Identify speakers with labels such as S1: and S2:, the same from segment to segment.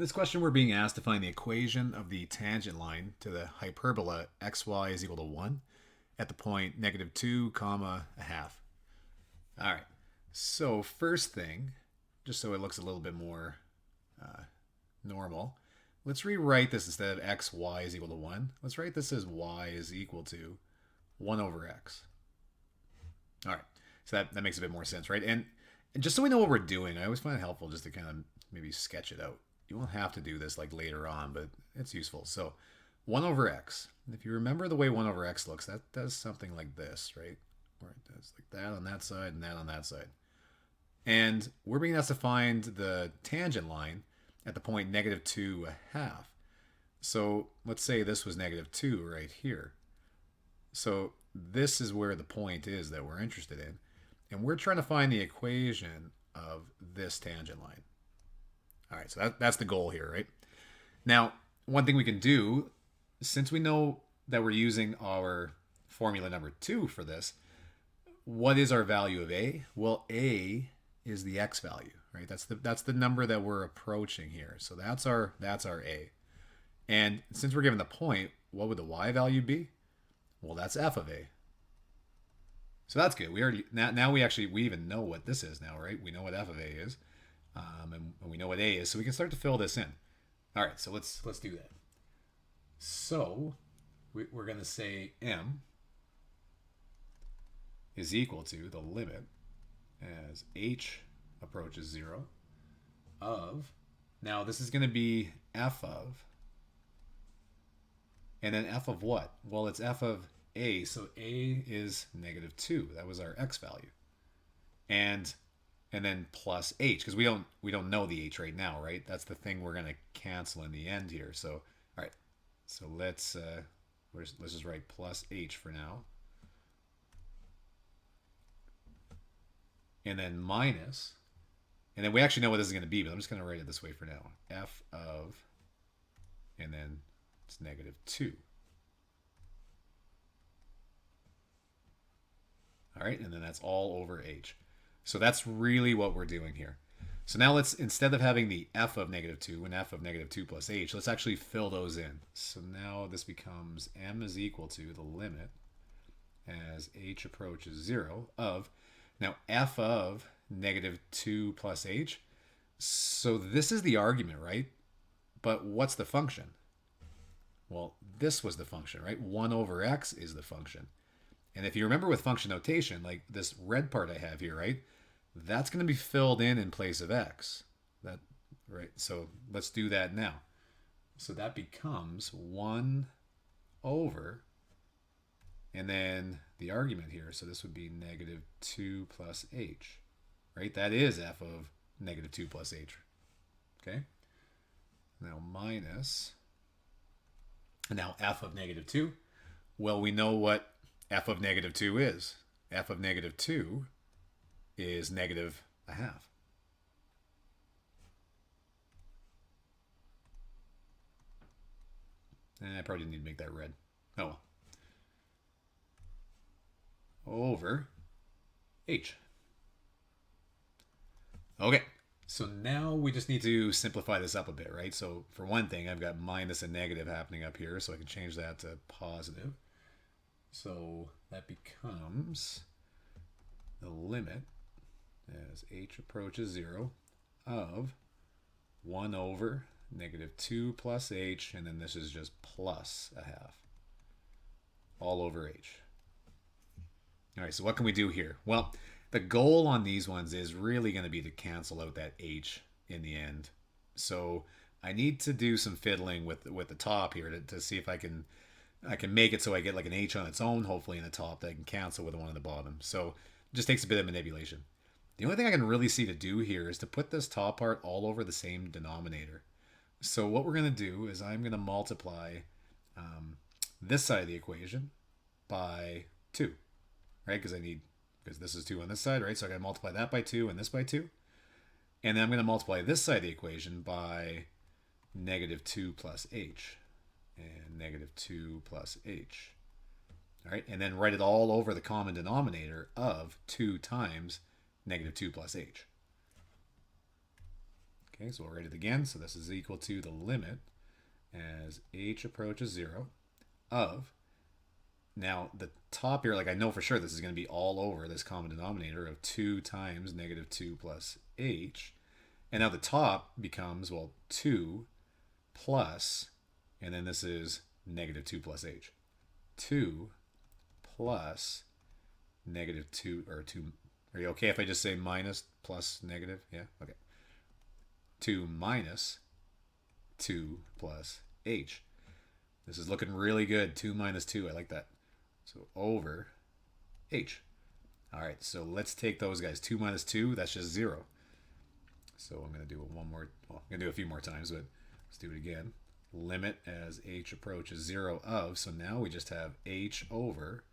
S1: In this question, we're being asked to find the equation of the tangent line to the hyperbola xy is equal to 1 at the point negative 2 comma a half. All right, so first thing, just so it looks a little bit more normal, let's rewrite this instead of xy is equal to 1. Let's write this as y is equal to 1 over x. All right, so that makes a bit more sense, right? And just so we know what we're doing, I always find it helpful just to kind of maybe sketch it out. You won't have to do this like later on, but it's useful. So 1 over x. If you remember the way 1 over x looks, that does something like this, right? Where it does like that on that side and that on that side. And we're being asked to find the tangent line at the point negative 2 a half. So let's say this was negative 2 right here. So this is where the point is that we're interested in. And we're trying to find the equation of this tangent line. All right, so that's the goal here, right? Now, one thing we can do, since we know that we're using our formula number 2 for this, what is our value of a? Well, a is the x value, right? That's the number that we're approaching here. So that's our a. And since we're given the point, what would the y value be? Well, that's f of a. So that's good. We already now we even know what this is now, right? We know what f of a is. And we know what a is, so we can start to fill this in. All right, so let's do that. So we're going to say m is equal to the limit as h approaches 0 of, now this is going to be f of, and then f of what? Well, it's f of a, so a is negative 2. That was our x value. And then plus h, because we don't know the h right now, right? That's the thing we're going to cancel in the end here. So, all right. So let's just write plus h for now. And then minus, and then we actually know what this is going to be, but I'm just going to write it this way for now. F of, and then it's negative 2. All right, and then that's all over h. So that's really what we're doing here. So now let's, instead of having the f of negative 2 and f of negative 2 plus h, let's actually fill those in. So now this becomes m is equal to the limit as h approaches 0 of, now f of negative 2 plus h. So this is the argument, right? But what's the function? Well, this was the function, right? 1 over x is the function. And if you remember with function notation, like this red part I have here, right? That's going to be filled in place of x. That, right? So let's do that now. So that becomes 1 over, and then the argument here, so this would be negative 2 plus h, right? That is f of negative 2 plus h, okay? Now minus, and now f of negative 2. Well, we know what f of negative 2 is. F of negative 2 is negative a half. And I probably didn't need to make that red. Oh well. Over h. Okay, so now we just need to simplify this up a bit, right? So for one thing, I've got minus and negative happening up here, so I can change that to positive. So that becomes the limit as h approaches 0 of 1 over negative 2 plus h, and then this is just plus a half, all over h. All right, so what can we do here? Well, the goal on these ones is really going to be to cancel out that h in the end. So I need to do some fiddling with the top here to see if I can make it so I get like an h on its own, hopefully in the top, that I can cancel with the one on the bottom. So it just takes a bit of manipulation. The only thing I can really see to do here is to put this top part all over the same denominator. So what we're going to do is I'm going to multiply this side of the equation by 2, right? Because this is 2 on this side, right? So I got to multiply that by 2 and this by 2. And then I'm going to multiply this side of the equation by negative 2 plus h. And negative 2 plus h. All right, and then write it all over the common denominator of 2 times negative 2 plus h. Okay, so we'll write it again. So this is equal to the limit as h approaches 0 of, now the top here, like I know for sure this is going to be all over this common denominator of 2 times negative 2 plus h. And now the top becomes, well, 2 plus, and then this is negative 2 plus h. 2 plus negative 2, or 2, are you okay if I just say minus plus negative? Yeah, okay. 2 minus 2 plus h. This is looking really good. 2 minus 2, I like that. So over h. All right, so let's take those guys. 2 minus 2, that's just 0. So I'm going to do it one more, well, I'm going to do it a few more times, but let's do it again. Limit as h approaches 0 of, so now we just have h over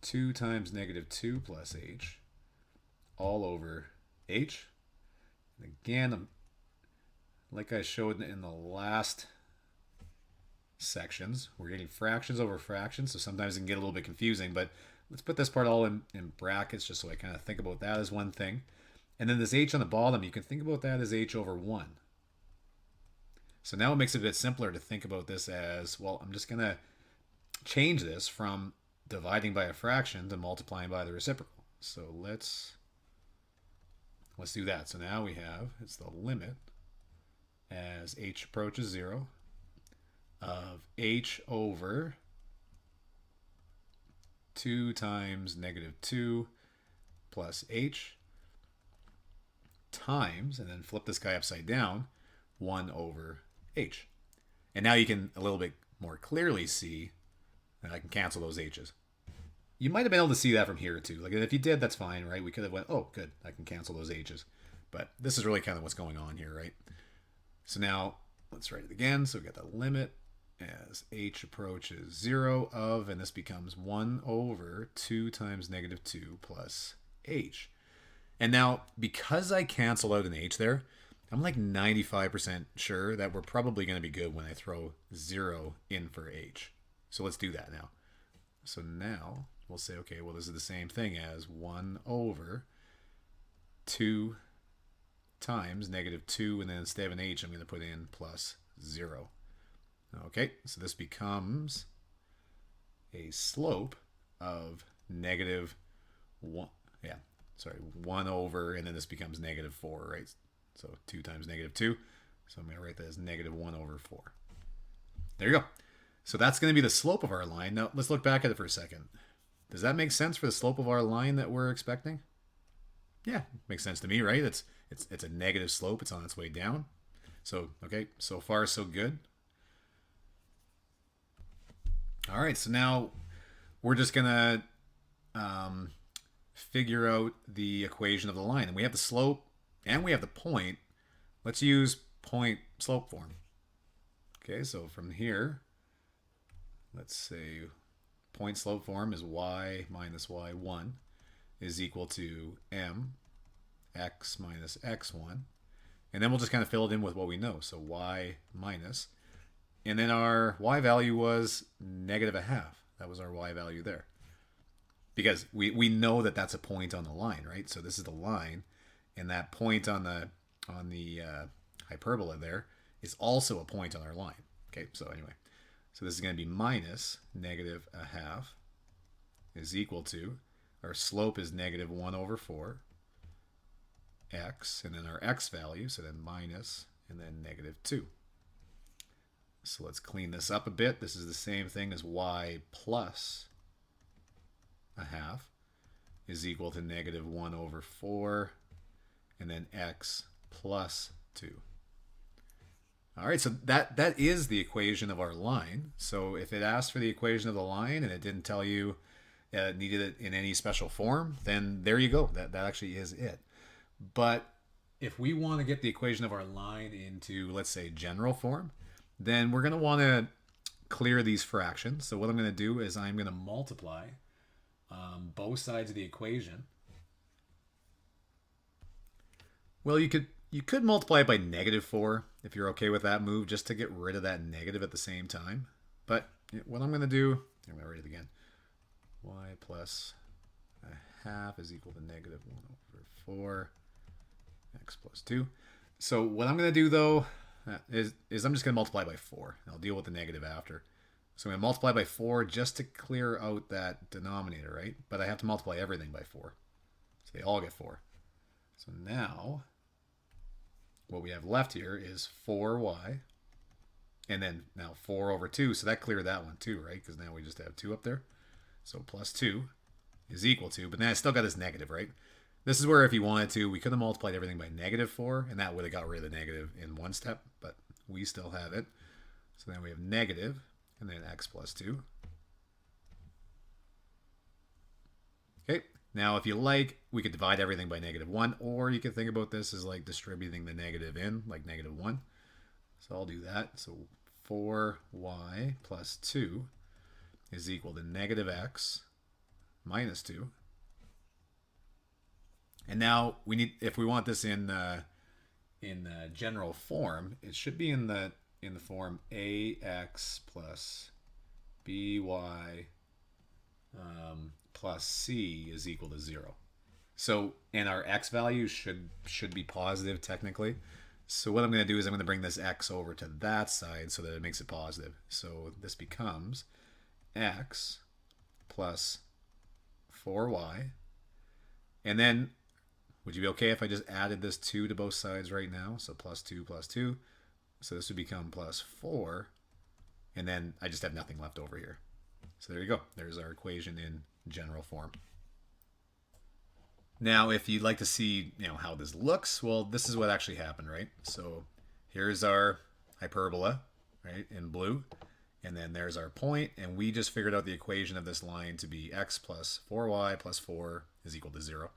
S1: 2 times negative 2 plus h all over h. And again, like I showed in the last sections, we're getting fractions over fractions, so sometimes it can get a little bit confusing, but let's put this part all in brackets just so I kind of think about that as one thing. And then this h on the bottom, you can think about that as h over 1. So now it makes it a bit simpler to think about this as, well, I'm just going to change this from dividing by a fraction to multiplying by the reciprocal. So let's do that. So now we have, it's the limit as h approaches 0 of h over 2 times negative 2 plus h times, and then flip this guy upside down, 1 over h. And now you can a little bit more clearly see that I can cancel those h's. You might have been able to see that from here too. Like if you did, that's fine, right? We could have went, oh, good, I can cancel those h's. But this is really kind of what's going on here, right? So now let's write it again. So we got the limit as h approaches 0 of, and this becomes 1 over 2 times negative 2 plus h. And now, because I cancel out an h there, I'm like 95% sure that we're probably going to be good when I throw 0 in for h. So let's do that now. So now we'll say, okay, well, this is the same thing as 1 over 2 times negative 2, and then instead of an h, I'm going to put in plus 0. Okay, so this becomes a slope of negative 1, 1 over, and then this becomes negative 4, right? So 2 times negative 2. So I'm going to write that as negative 1 over 4. There you go. So that's going to be the slope of our line. Now, let's look back at it for a second. Does that make sense for the slope of our line that we're expecting? Yeah, makes sense to me, right? It's a negative slope. It's on its way down. So, okay, so far so good. All right, so now we're just going to figure out the equation of the line. And we have the slope and we have the point. Let's use point slope form. Okay, so from here, let's say point slope form is y minus y1 is equal to m x minus x1. And then we'll just kind of fill it in with what we know. So y minus, and then our y value was negative a half. That was our y value there. Because we know that that's a point on the line, right? So this is the line, and that point on the hyperbola there is also a point on our line. Okay, so anyway, so this is going to be minus negative a half is equal to, our slope is negative 1 over 4 x, and then our x value, so then minus, and then negative 2. So let's clean this up a bit. This is the same thing as y plus a half is equal to negative 1 over 4, and then x plus 2. All right, so that is the equation of our line. So if it asked for the equation of the line and it didn't tell you it needed it in any special form, then there you go. That actually is it. But if we want to get the equation of our line into, let's say, general form, then we're going to want to clear these fractions. So what I'm going to do is I'm going to multiply both sides of the equation. Well, you could multiply it by negative 4 if you're okay with that move, just to get rid of that negative at the same time. But what I'm going to do, I'm going to write it again. Y plus a half is equal to negative 1 over 4, x plus 2. So what I'm going to do though is I'm just going to multiply by 4. I'll deal with the negative after. So I'm going to multiply by 4 just to clear out that denominator, right? But I have to multiply everything by 4. So they all get 4. So now what we have left here is 4y. And then now 4 over 2. So that cleared that one too, right? Because now we just have 2 up there. So plus 2 is equal to, but then I still got this negative, right? This is where if you wanted to, we could have multiplied everything by negative 4, and that would have got rid of the negative in one step, but we still have it. So then we have negative, and then x plus 2. Okay, now if you like, we could divide everything by negative 1, or you could think about this as like distributing the negative in, like negative 1. So I'll do that. So 4y plus 2 is equal to negative x minus 2. And now we need, if we want this in general form, it should be in the form ax plus by plus c is equal to 0. So, and our x value should be positive technically. So what I'm going to do is I'm going to bring this x over to that side so that it makes it positive. So this becomes x plus 4y. And then, would you be okay if I just added this 2 to both sides right now? So plus 2 plus 2. So this would become plus 4. And then I just have nothing left over here. So there you go. There's our equation in general form. Now, if you'd like to see, how this looks, well, this is what actually happened, right? So here's our hyperbola, right, in blue. And then there's our point, and we just figured out the equation of this line to be x plus 4y plus 4 is equal to 0.